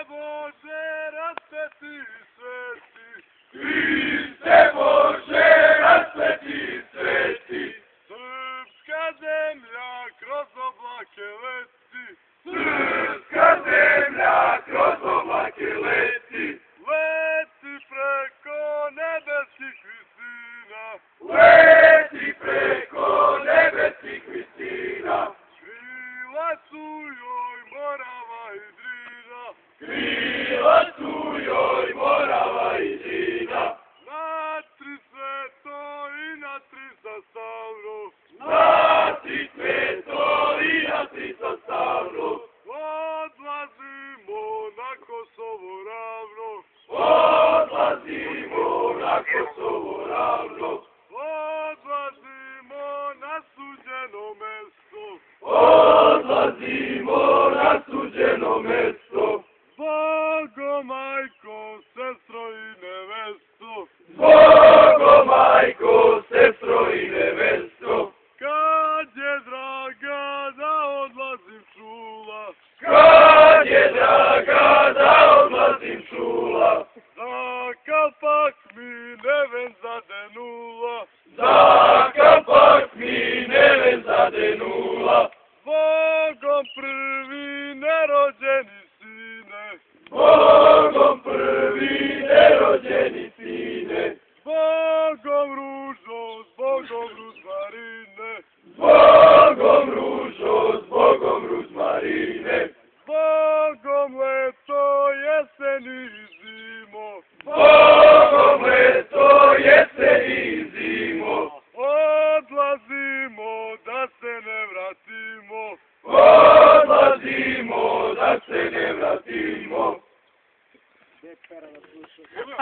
Bože, rasveti sveti, Hriste Bože, rasveti sveti, srpska zemlja kroz oblake leti, srpska zemlja kroz oblake leti, leti preko nebeskih visina, leti preko nebeskih visina, krila su joj Morava i Drina, krila su joj Morava i Drina, na tri sveto i na tri sastavno, na tri sveto i na tri sastavno, odlazimo na Kosovo ravno, odlazimo na Kosovo ravno, odlazimo na suđeno mesto, odlazimo na suđeno mesto, Bogo, majko, sestro i nevesto, Bogo, majko, sestro i nevesto, kad je draga da odlazim čula, kad je draga da odlazim čula, za kapak mi neven zadenula, za kapak mi neven zadenula, Bogom prvi nerođeni sine, Bogom prvi nerođeni sine, Bogom ružo, s Bogom ruzmarine, Bogom ružo, s Bogom ruzmarine, Bogom leto, jesen i zimo, Bogom leto, jesen i zimo, odlazimo da se ne vratimo, odlazimo da se ne vratimo. Gdje pera da slušamo?